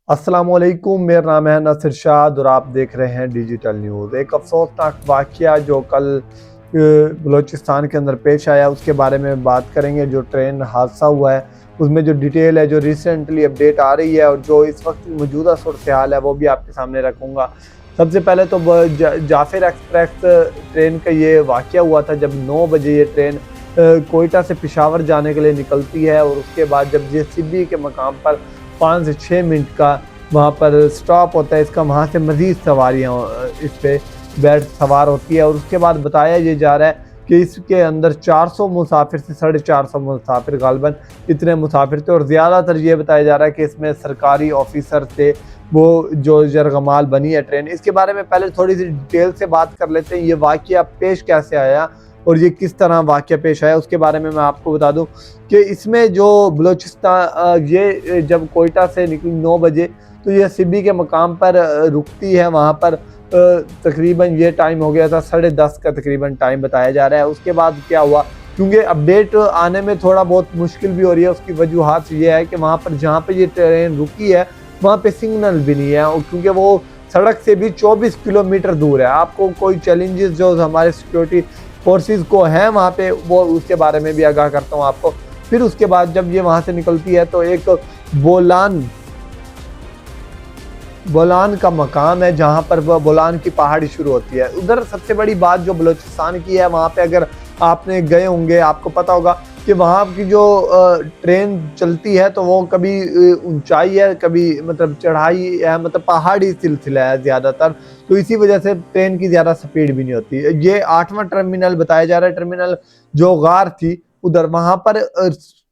अस्सलामुअलैकुम, मेरा नाम है नसीर शाद और आप देख रहे हैं डिजिटल न्यूज़। एक अफसोसनाक वाक़या जो कल बलूचिस्तान के अंदर पेश आया उसके बारे में बात करेंगे। जो ट्रेन हादसा हुआ है उसमें जो डिटेल है, जो रिसेंटली अपडेट आ रही है और जो इस वक्त की मौजूदा सूरत हाल है वो भी आपके सामने रखूँगा। सबसे पहले तो जाफिर एक्सप्रेस ट्रेन का ये वाक़या हुआ था जब 9 बजे ये ट्रेन कोयटा से पेशावर जाने के लिए निकलती है और उसके बाद जब जेसीबी के मकाम पर 5 से 6 मिनट का वहाँ पर स्टॉप होता है इसका, वहाँ से मज़ीद सवारियाँ इस पे बैठ सवार होती है और उसके बाद बताया ये जा रहा है कि इसके अंदर 400 मुसाफिर से 450 मुसाफिर गालिबन इतने मुसाफिर थे और ज़्यादातर ये बताया जा रहा है कि इसमें सरकारी ऑफिसर थे, वो जो जरगमाल बनी है ट्रेन। इसके बारे में पहले थोड़ी सी डिटेल से बात कर लेते हैं, ये वाक़या पेश कैसे आया और ये किस तरह वाक़या पेश आया उसके बारे में मैं आपको बता दूं कि इसमें जो बलूचिस्तान ये जब कोयटा से निकली 9 बजे तो ये सिब्बी के मकाम पर रुकती है। वहाँ पर तकरीबन ये टाइम हो गया था 10:30 का तकरीबन टाइम बताया जा रहा है। उसके बाद क्या हुआ, क्योंकि अपडेट आने में थोड़ा बहुत मुश्किल भी हो रही है, उसकी वजूहात ये है कि वहाँ पर जहाँ पे ये ट्रेन रुकी है वहाँ पे सिग्नल भी नहीं है और क्योंकि वो सड़क से भी 24 किलोमीटर दूर है। आपको कोई चैलेंजेस जो हमारे सिक्योरिटी फोर्सेस को हैं वहाँ पे, वो उसके बारे में भी आगाह करता हूँ आपको। फिर उसके बाद जब ये वहाँ से निकलती है तो एक बोलान बोलान का मकाम है जहाँ पर वह बोलान की पहाड़ी शुरू होती है। उधर सबसे बड़ी बात जो बलूचिस्तान की है, वहाँ पे अगर आपने गए होंगे आपको पता होगा कि वहाँ की जो ट्रेन चलती है तो वो कभी ऊंचाई है, कभी मतलब चढ़ाई है, मतलब पहाड़ी सिलसिला है ज़्यादातर, तो इसी वजह से ट्रेन की ज़्यादा स्पीड भी नहीं होती। ये 8वां टर्मिनल बताया जा रहा है, टर्मिनल जो गार थी उधर, वहाँ पर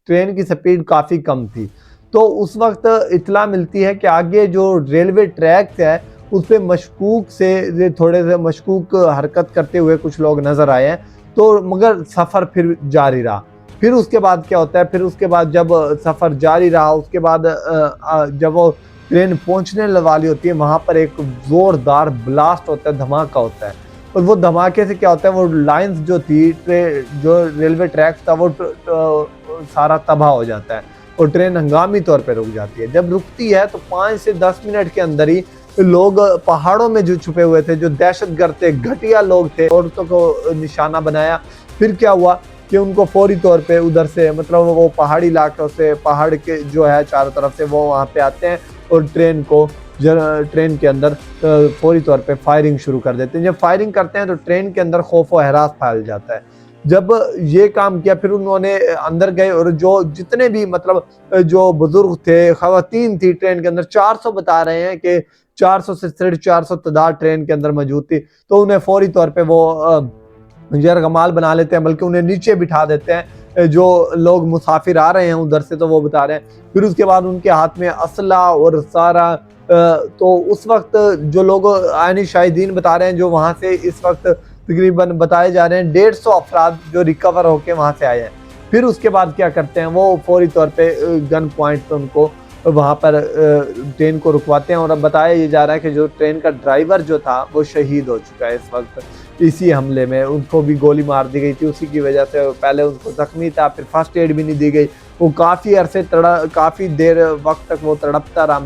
ट्रेन की स्पीड काफ़ी कम थी। तो उस वक्त इत्तला मिलती है कि आगे जो रेलवे ट्रैक है उस पर मशकूक से थोड़े से मशकूक हरकत करते हुए कुछ लोग नज़र आए हैं, तो मगर सफ़र फिर जारी रहा। फिर उसके बाद क्या होता है, फिर उसके बाद जब सफ़र जारी रहा उसके बाद जब वो ट्रेन पहुंचने वाली होती है वहाँ पर एक ज़ोरदार ब्लास्ट होता है, धमाका होता है। और वो धमाके से क्या होता है, वो लाइंस जो थी जो रेलवे ट्रैक था वो सारा तबाह हो जाता है और ट्रेन हंगामी तौर पर रुक जाती है। जब रुकती है तो 5 से 10 मिनट के अंदर ही लोग पहाड़ों में जो छुपे हुए थे, जो दहशतगर्द थे, घटिया लोग थे, औरतों को निशाना बनाया। फिर क्या हुआ कि उनको फौरी तौर पे उधर से, मतलब वो पहाड़ी इलाकों से, पहाड़ के जो है चारों तरफ से, वो वहाँ पे आते हैं और ट्रेन के अंदर फौरी तौर पे फायरिंग शुरू कर देते हैं। जब फायरिंग करते हैं तो ट्रेन के अंदर खौफ व हरास फैल जाता है। जब ये काम किया फिर उन्होंने अंदर गए और जो जितने भी मतलब जो बुजुर्ग थे, खवातीन थी ट्रेन के अंदर, 400 बता रहे हैं कि 400 से 450 तादाद ट्रेन के अंदर मौजूद थी, तो उन्हें फौरी तौर पे वो यरगमाल बना लेते हैं, बल्कि उन्हें नीचे बिठा देते हैं। जो लोग मुसाफिर आ रहे हैं उधर से तो वो बता रहे हैं। फिर उसके बाद उनके हाथ में असला और सारा तो उस वक्त जो लोग आइनी शाहिदीन बता रहे हैं, जो वहाँ से इस वक्त तकरीबन बताए जा रहे हैं 150 अफराद जो रिकवर होके वहाँ से आए हैं। फिर उसके बाद क्या करते हैं, वो फौरी तौर पे गन पॉइंट पे उनको वहाँ पर ट्रेन को रुकवाते हैं और अब बताया ये जा रहा है कि जो ट्रेन का ड्राइवर जो था वो शहीद हो चुका है इस वक्त इसी हमले में। उनको भी गोली मार दी गई थी, उसी की वजह से पहले उनको जख्मी था, फिर फर्स्ट एड भी नहीं दी गई। वो काफ़ी देर वक्त तक वो तड़पता रहा,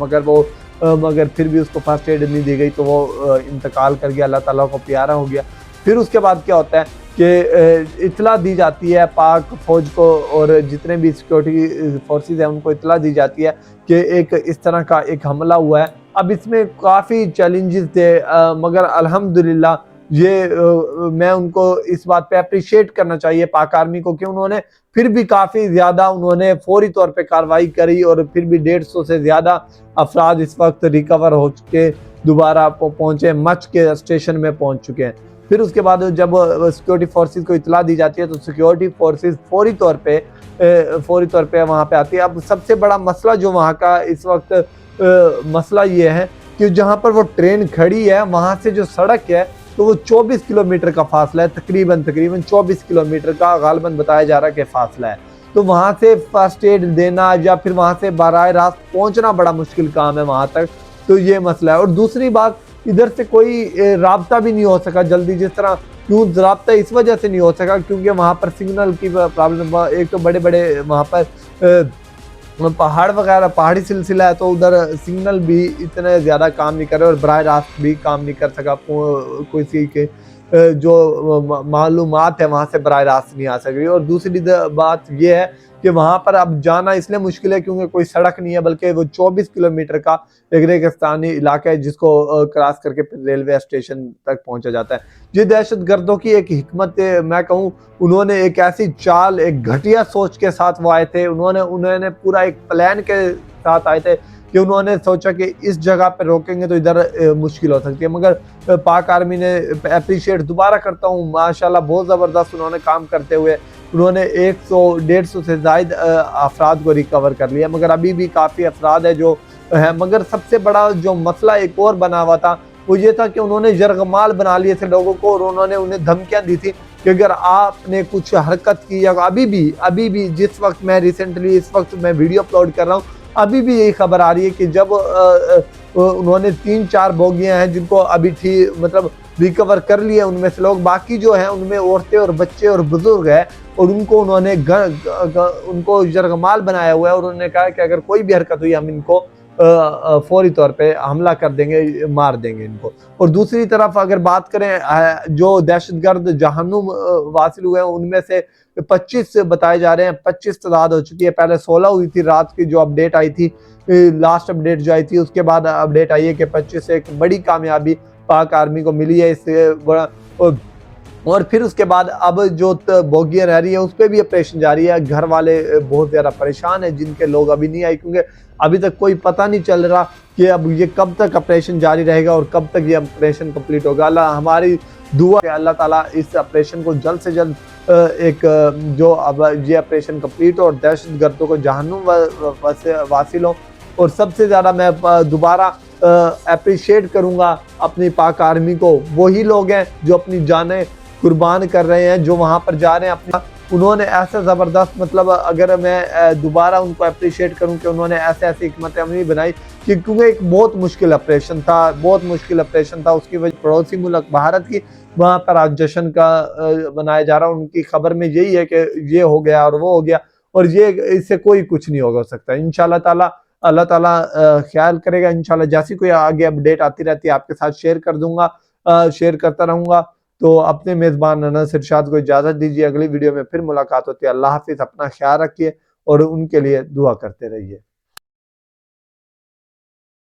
मगर फिर भी उसको फर्स्ट एड नहीं दी गई, तो वो इंतकाल कर गया, अल्लाह ताला को प्यारा हो गया। फिर उसके बाद क्या होता है कि इत्तला दी जाती है पाक फौज को और जितने भी सिक्योरिटी फोर्सेस हैं उनको इत्तला दी जाती है कि एक इस तरह का एक हमला हुआ है। अब इसमें काफ़ी चैलेंजेस थे, मगर अल्हम्दुलिल्लाह मैं उनको इस बात पे अप्रिशिएट करना चाहिए पाक आर्मी को कि उन्होंने फिर भी काफ़ी ज़्यादा उन्होंने फौरी तौर पे कार्रवाई करी और फिर भी 150 से ज़्यादा अफराद इस वक्त रिकवर हो चुके दोबारा पहुँचे, मच के स्टेशन में पहुँच चुके हैं। फिर उसके बाद जब सिक्योरिटी फोर्सेस को इत्तला दी जाती है तो सिक्योरिटी फोर्सेस फौरी तौर पे वहाँ पे आती है। अब सबसे बड़ा मसला जो वहाँ का इस वक्त मसला ये है कि जहाँ पर वो ट्रेन खड़ी है वहाँ से जो सड़क है तो वो 24 किलोमीटर का फासला है, तकरीबन 24 किलोमीटर का गालिबन बताया जा रहा है कि फासला है। तो वहाँ से फर्स्ट एड देना या फिर वहाँ से बराह रास्त पहुँचना बड़ा मुश्किल काम है वहाँ तक, तो ये मसला है। और दूसरी बात, इधर से कोई राब्ता भी नहीं हो सका जल्दी, जिस तरह क्यों राब्ता इस वजह से नहीं हो सका क्योंकि वहाँ पर सिग्नल की प्रॉब्लम, एक तो बड़े बड़े वहाँ पर पहाड़ वगैरह पहाड़ी सिलसिला है, तो उधर सिग्नल भी इतने ज़्यादा काम नहीं कर रहे और बराह रास्त भी काम नहीं कर सका। किसी के जो मालूमात है वहाँ से बराह रास्त नहीं आ सक रही। और दूसरी बात ये है कि वहाँ पर अब जाना इसलिए मुश्किल है क्योंकि कोई सड़क नहीं है, बल्कि वो 24 किलोमीटर का एक रेगिस्तानी इलाका है जिसको क्रॉस करके फिर रेलवे स्टेशन तक पहुंचा जाता है। ये दहशत गर्दों की एक हिकमत मैं कहूँ, उन्होंने एक ऐसी चाल, एक घटिया सोच के साथ वो आए थे। उन्होंने पूरा एक प्लान के साथ आए थे कि उन्होंने सोचा कि इस जगह पे रोकेंगे तो इधर मुश्किल हो सकती है। मगर पाक आर्मी ने अप्रिशिएट दोबारा करता हूँ, माशाल्लाह बहुत ज़बरदस्त उन्होंने काम करते हुए उन्होंने 100-150 से ज़ायद अफराद को रिकवर कर लिया। मगर अभी भी काफ़ी अफराद है जो है। मगर सबसे बड़ा जो मसला एक और बना हुआ था वो ये था कि उन्होंने यरगमाल बना लिए थे लोगों को और उन्होंने उन्हें धमकियां दी थी कि अगर आपने कुछ हरकत की या अभी भी जिस वक्त मैं रिसेंटली इस वक्त मैं वीडियो अपलोड कर रहा हूँ, अभी भी यही खबर आ रही है कि जब उन्होंने 3-4 बोगियां हैं जिनको अभी ठीक मतलब रिकवर कर लिया, उनमें से लोग बाकी जो हैं उनमें औरतें और बच्चे और बुजुर्ग हैं और उनको उन्होंने उनको यरगमाल बनाया हुआ है और उन्होंने कहा कि अगर कोई भी हरकत हुई हम इनको फौरी तौर पे हमला कर देंगे, मार देंगे इनको। और दूसरी तरफ अगर बात करें जो दहशतगर्द जहन्नुम वासिल हुए हैं उनमें से 25 बताए जा रहे हैं, 25 तादाद हो चुकी है। पहले 16 हुई थी रात की जो अपडेट आई थी, लास्ट अपडेट जो आई थी उसके बाद अपडेट आई है कि 25 से एक बड़ी कामयाबी पाक आर्मी को मिली है। इससे बड़ा और फिर उसके बाद अब जो बोगियां रह रही है उस पर भी ऑपरेशन जारी है। घर वाले बहुत ज़्यादा परेशान है जिनके लोग अभी नहीं आए क्योंकि अभी तक कोई पता नहीं चल रहा कि अब ये कब तक ऑपरेशन जारी रहेगा और कब तक ये ऑपरेशन कंप्लीट होगा। अल्लाह हमारी दुआ है अल्लाह ताला इस ऑपरेशन को जल्द से जल्द जो अब ये ऑपरेशन कंप्लीट हो और दहशतगर्दों को जहन्नुम वासिल हो। और सबसे ज़्यादा मैं दोबारा अप्रिशिएट करूँगा अपनी पाक आर्मी को, वही लोग हैं जो अपनी जानें कुर्बान कर रहे हैं, जो वहाँ पर जा रहे हैं अपना। उन्होंने ऐसा ज़बरदस्त मतलब अगर मैं दोबारा उनको अप्रिशिएट करूँ कि उन्होंने ऐसे हिकमत अमली बनाई कि क्योंकि एक बहुत मुश्किल ऑपरेशन था, उसकी वजह पड़ोसी मुल्क भारत की वहाँ पर आज जश्न का मनाया जा रहा है। उनकी खबर में यही है कि ये हो गया और वो हो गया और ये इससे कोई कुछ नहीं हो सकता। इंशाल्लाह ताला अल्लाह ताला ख्याल करेगा। इंशाल्लाह जैसी कोई आगे अपडेट आती रहती है आपके साथ शेयर कर दूंगा, शेयर करता रहूंगा। तो अपने मेज़बान अनस इरशाद को इजाज़त दीजिए, अगली वीडियो में फिर मुलाकात होती है। अल्लाह हाफ़िज़, अपना ख्याल रखिए और उनके लिए दुआ करते रहिए।